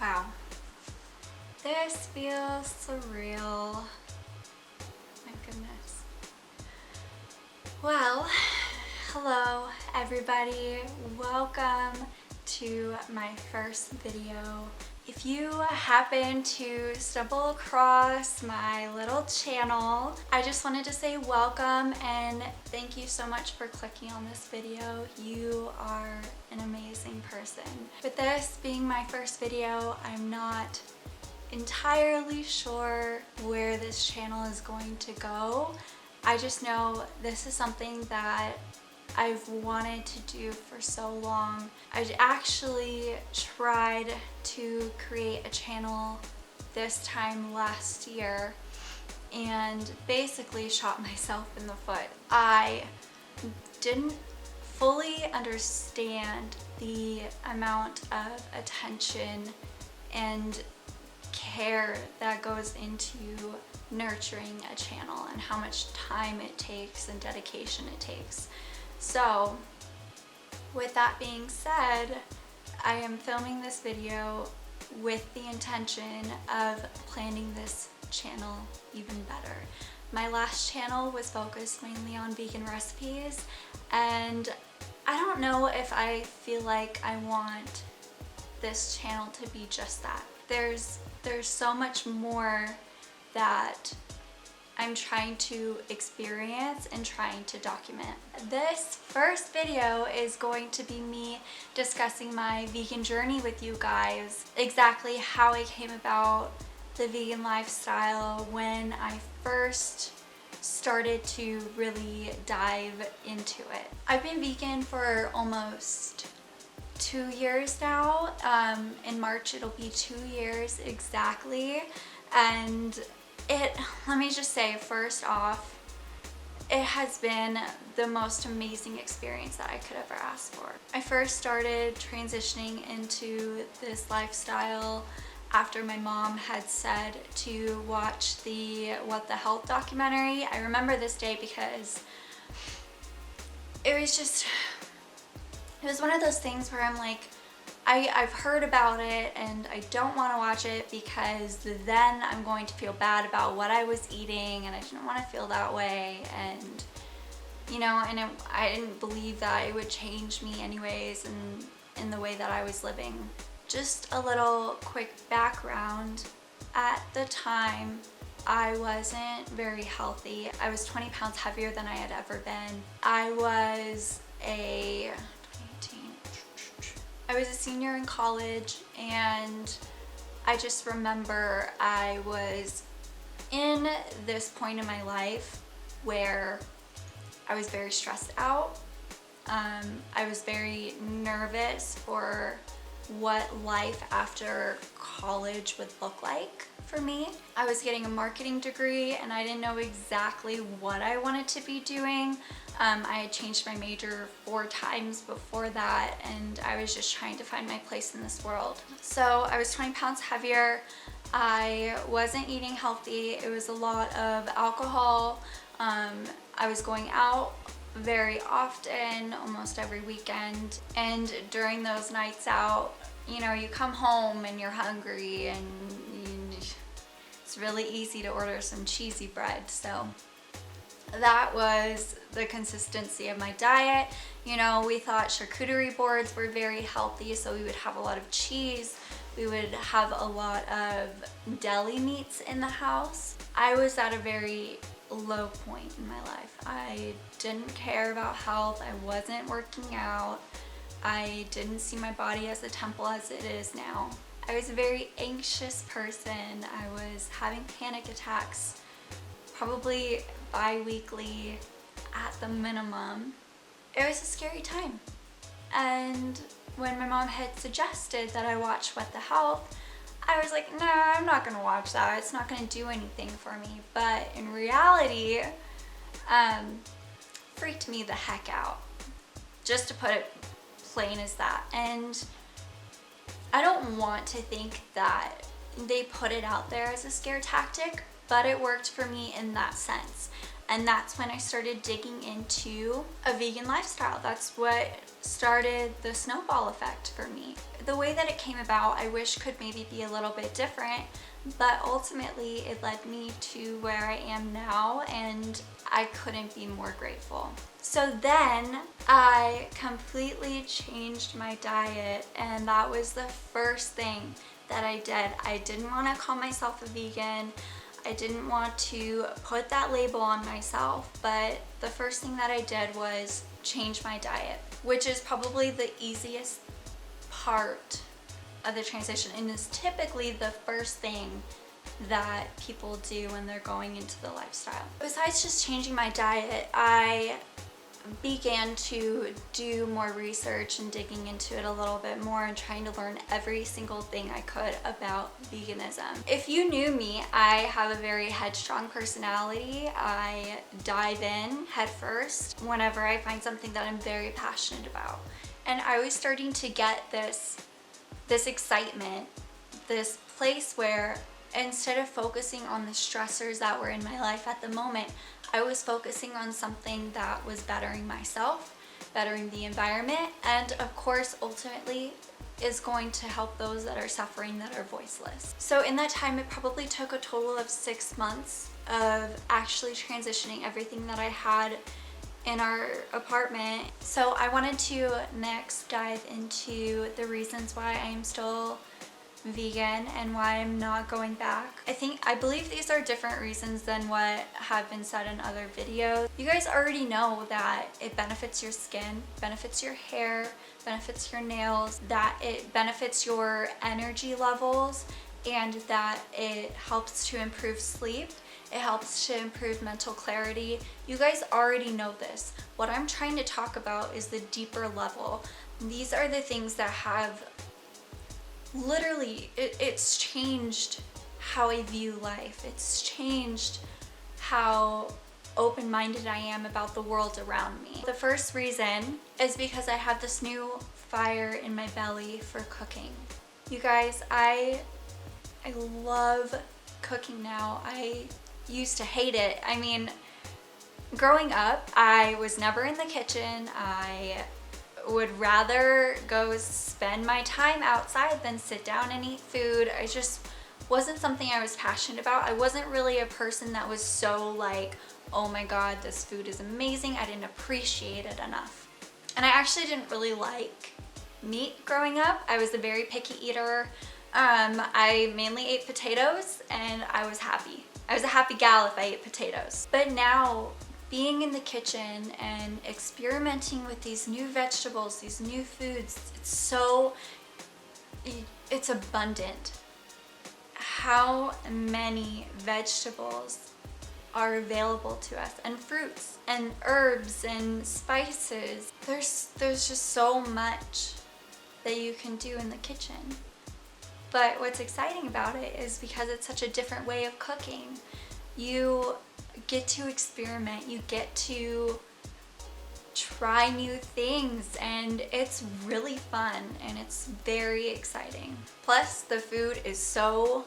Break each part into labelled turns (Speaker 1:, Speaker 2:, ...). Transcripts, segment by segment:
Speaker 1: Wow, this feels surreal. My goodness. Well, hello everybody. Welcome to my first video. If you happen to stumble across my little channel, I just wanted to say welcome and thank you so much for clicking on this video. You are an amazing person. With this being my first video, I'm not entirely sure where this channel is going to go. I just know this is something that I've wanted to do for so long. I actually tried to create a channel this time last year and basically shot myself in the foot. I didn't fully understand the amount of attention and care that goes into nurturing a channel and how much time it takes and dedication it takes. So with that being said, I am filming this video with the intention of planning this channel even better. My last channel was focused mainly on vegan recipes, and I don't know if I feel like I want this channel to be just that. There's so much more that I'm trying to experience and trying to document. This first video is going to be me discussing my vegan journey with you guys, exactly how I came about the vegan lifestyle, when I first started to really dive into it. I've been vegan for almost 2 years now. In March it'll be 2 years exactly, and let me just say, first off, it has been the most amazing experience that I could ever ask for. I first started transitioning into this lifestyle after my mom had said to watch the What the Health documentary. I remember this day because it was one of those things where I'm like, I've heard about it and I don't want to watch it because then I'm going to feel bad about what I was eating, and I didn't want to feel that way, and you know, and I didn't believe that it would change me anyways and in the way that I was living. Just a little quick background. At the time, I wasn't very healthy. I was 20 pounds heavier than I had ever been. I was a senior in college, and I just remember I was in this point in my life where I was very stressed out. I was very nervous for what life after college would look like for me. I was getting a marketing degree and I didn't know exactly what I wanted to be doing. I had changed my major 4 times before that, and I was just trying to find my place in this world. So I was 20 pounds heavier. I wasn't eating healthy. It was a lot of alcohol. I was going out very often, almost every weekend. And during those nights out, you know, you come home and you're hungry, and it's really easy to order some cheesy bread. So that was the consistency of my diet. You know, we thought charcuterie boards were very healthy, so we would have a lot of cheese. We would have a lot of deli meats in the house. I was at a very low point in my life. I didn't care about health. I wasn't working out. I didn't see my body as a temple as it is now. I was a very anxious person. I was having panic attacks probably bi-weekly at the minimum. It was a scary time. And when my mom had suggested that I watch What the Health, I was like, no, I'm not gonna watch that. It's not gonna do anything for me. But in reality, freaked me the heck out, just to put it plain as that. And I don't want to think that they put it out there as a scare tactic, but it worked for me in that sense. And that's when I started digging into a vegan lifestyle. That's what started the snowball effect for me. The way that it came about, I wish could maybe be a little bit different, but ultimately it led me to where I am now, and I couldn't be more grateful. So then I completely changed my diet, and that was the first thing that I did. I didn't want to call myself a vegan. I didn't want to put that label on myself, but the first thing that I did was change my diet, which is probably the easiest part of the transition, and is typically the first thing that people do when they're going into the lifestyle. Besides just changing my diet, I began to do more research and digging into it a little bit more and trying to learn every single thing I could about veganism. If you knew me, I have a very headstrong personality. I dive in head first whenever I find something that I'm very passionate about. And I was starting to get this excitement, this place where instead of focusing on the stressors that were in my life at the moment, I was focusing on something that was bettering myself, bettering the environment, and of course, ultimately, is going to help those that are suffering, that are voiceless. So in that time, it probably took a total of 6 months of actually transitioning everything that I had in our apartment. So I wanted to next dive into the reasons why I am still vegan and why I'm not going back. I believe these are different reasons than what have been said in other videos. You guys already know that it benefits your skin, benefits your hair, benefits your nails, that it benefits your energy levels, and that it helps to improve sleep. It helps to improve mental clarity. You guys already know this. What I'm trying to talk about is the deeper level. These are the things that have literally, it's changed how I view life. It's changed how open-minded I am about the world around me. The first reason is because I have this new fire in my belly for cooking. You guys, I love cooking now. I used to hate it. I mean, growing up, I was never in the kitchen. I would rather go spend my time outside than sit down and eat food. I just wasn't something I was passionate about. I wasn't really a person that was so like, oh my god, this food is amazing. I didn't appreciate it enough. And I actually didn't really like meat growing up. I was a very picky eater. I mainly ate potatoes, and I was happy. I was a happy gal if I ate potatoes. But now, being in the kitchen and experimenting with these new vegetables, these new foods, it's abundant. How many vegetables are available to us, and fruits and herbs and spices. There's just so much that you can do in the kitchen. But what's exciting about it is because it's such a different way of cooking, you get to experiment, you get to try new things, and it's really fun and it's very exciting. Plus, the food is so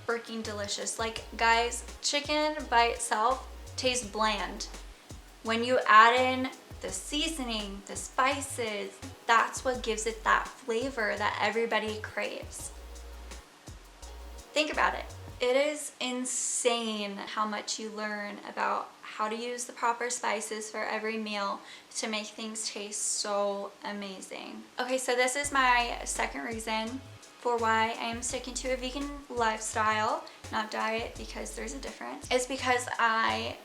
Speaker 1: freaking delicious. Like, guys, chicken by itself tastes bland. When you add in the seasoning, the spices, that's what gives it that flavor that everybody craves. Think about it. It is insane how much you learn about how to use the proper spices for every meal to make things taste so amazing. Okay, so this is my second reason for why I am sticking to a vegan lifestyle, not diet, because there's a difference. It's because I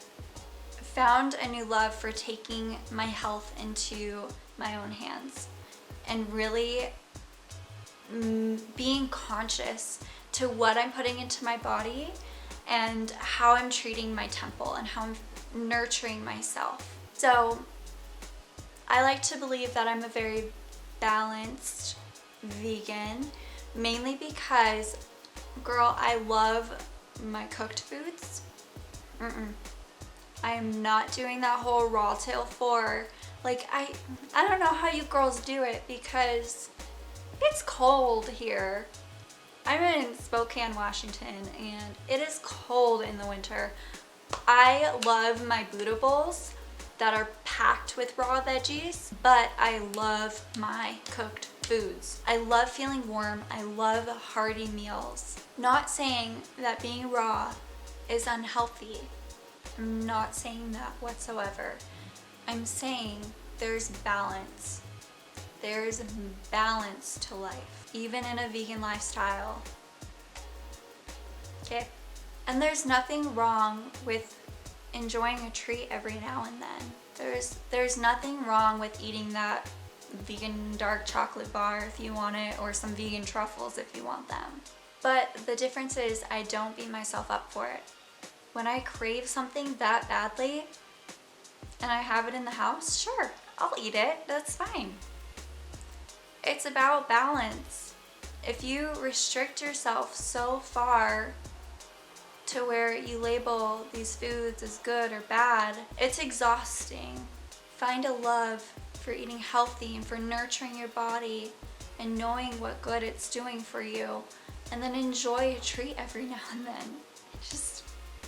Speaker 1: found a new love for taking my health into my own hands and really being conscious to what I'm putting into my body and how I'm treating my temple and how I'm nurturing myself. So I like to believe that I'm a very balanced vegan, mainly because, girl, I love my cooked foods. I am not doing that whole raw till 4. Like, I don't know how you girls do it, because it's cold here. I'm in Spokane, Washington, and it is cold in the winter. I love my Buddha bowls that are packed with raw veggies, but I love my cooked foods. I love feeling warm. I love hearty meals. Not saying that being raw is unhealthy. I'm not saying that whatsoever. I'm saying there's balance. There's balance to life, even in a vegan lifestyle. Okay? And there's nothing wrong with enjoying a treat every now and then. There's nothing wrong with eating that vegan dark chocolate bar if you want it, or some vegan truffles if you want them. But the difference is I don't beat myself up for it. When I crave something that badly and I have it in the house, sure, I'll eat it. That's fine. It's about balance. If you restrict yourself so far to where you label these foods as good or bad, it's exhausting. Find a love for eating healthy and for nurturing your body and knowing what good it's doing for you, and then enjoy a treat every now and then.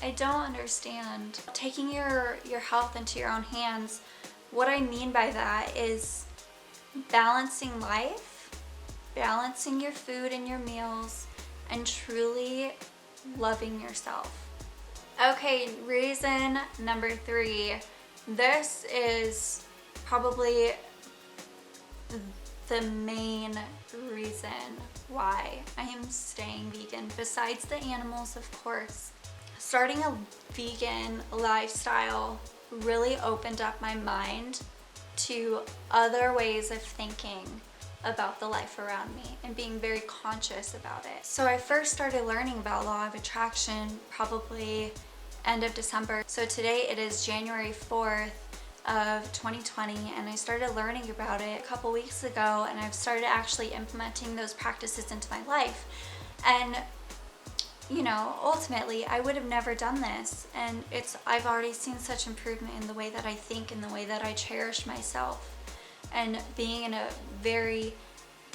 Speaker 1: I don't understand. Taking your health into your own hands, what I mean by that is balancing life, balancing your food and your meals, and truly loving yourself. Okay, reason number 3. This is probably the main reason why I am staying vegan, besides the animals, of course. Starting a vegan lifestyle really opened up my mind to other ways of thinking about the life around me and being very conscious about it. So I first started learning about law of attraction probably end of December. So today it is January 4th of 2020, and I started learning about it a couple weeks ago, and I've started actually implementing those practices into my life. And you know, ultimately I would have never done this, and I've already seen such improvement in the way that I think and the way that I cherish myself, and being in a very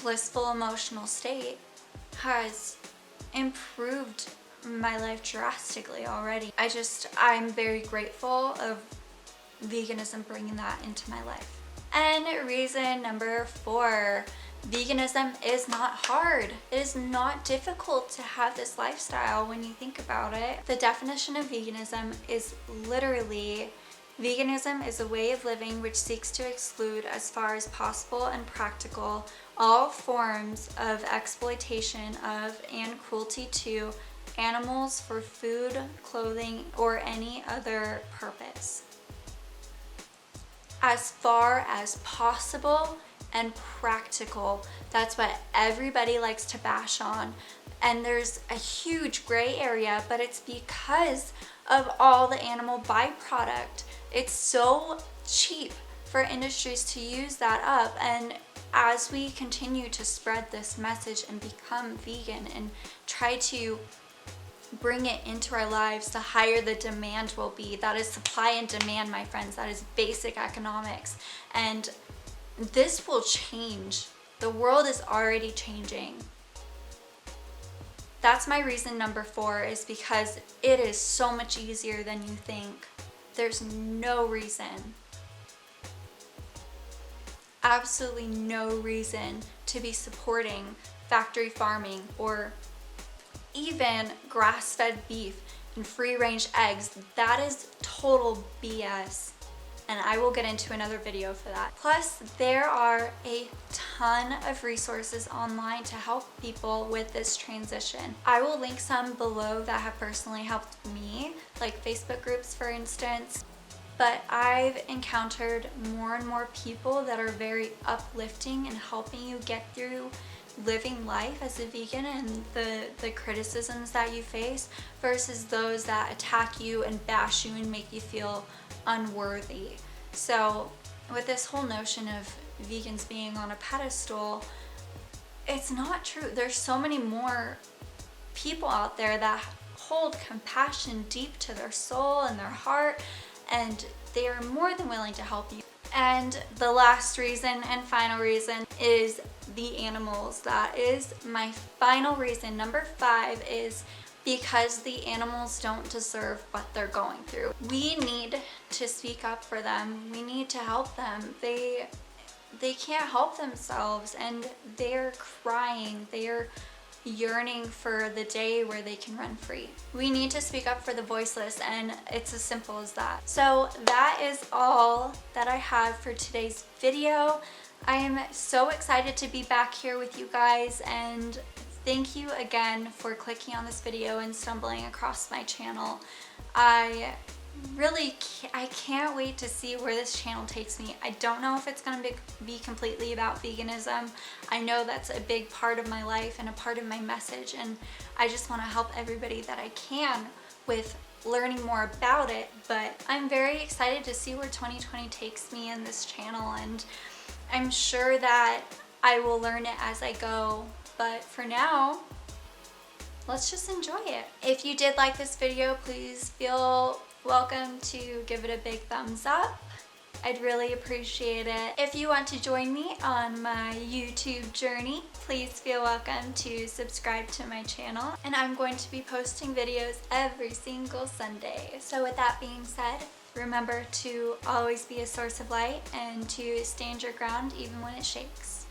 Speaker 1: blissful emotional state has improved my life drastically already. I'm very grateful of veganism bringing that into my life. And reason number 4, veganism is not hard. It is not difficult to have this lifestyle when you think about it. The definition of veganism is literally, veganism is a way of living which seeks to exclude, as far as possible and practical, all forms of exploitation of and cruelty to animals for food, clothing, or any other purpose. As far as possible and practical. That's what everybody likes to bash on. And there's a huge gray area, but it's because of all the animal byproduct. It's so cheap for industries to use that up. And as we continue to spread this message and become vegan and try to bring it into our lives, the higher the demand will be. That is supply and demand, my friends. That is basic economics. And this will change. The world is already changing. That's my reason number 4, is because it is so much easier than you think. There's no reason, absolutely no reason to be supporting factory farming or even grass-fed beef and free-range eggs. That is total BS. And I will get into another video for that. Plus, there are a ton of resources online to help people with this transition. I will link some below that have personally helped me, like Facebook groups, for instance. But I've encountered more and more people that are very uplifting and helping you get through living life as a vegan and the criticisms that you face, versus those that attack you and bash you and make you feel unworthy. So with this whole notion of vegans being on a pedestal, it's not true. There's so many more people out there that hold compassion deep to their soul and their heart, and they are more than willing to help you. And the last reason and final reason is the animals. That is my final reason. Number 5 is because the animals don't deserve what they're going through. We need to speak up for them. We need to help them. They can't help themselves, and they're crying. They're yearning for the day where they can run free. We need to speak up for the voiceless, and it's as simple as that. So that is all that I have for today's video. I am so excited to be back here with you guys, and thank you again for clicking on this video and stumbling across my channel. I can't wait to see where this channel takes me. I don't know if it's going to be completely about veganism. I know that's a big part of my life and a part of my message, and I just want to help everybody that I can with learning more about it. But I'm very excited to see where 2020 takes me in this channel, and I'm sure that I will learn it as I go. But for now, let's just enjoy it. If you did like this video, please feel welcome to give it a big thumbs up. I'd really appreciate it. If you want to join me on my YouTube journey, please feel welcome to subscribe to my channel. And I'm going to be posting videos every single Sunday. So with that being said, remember to always be a source of light and to stand your ground even when it shakes.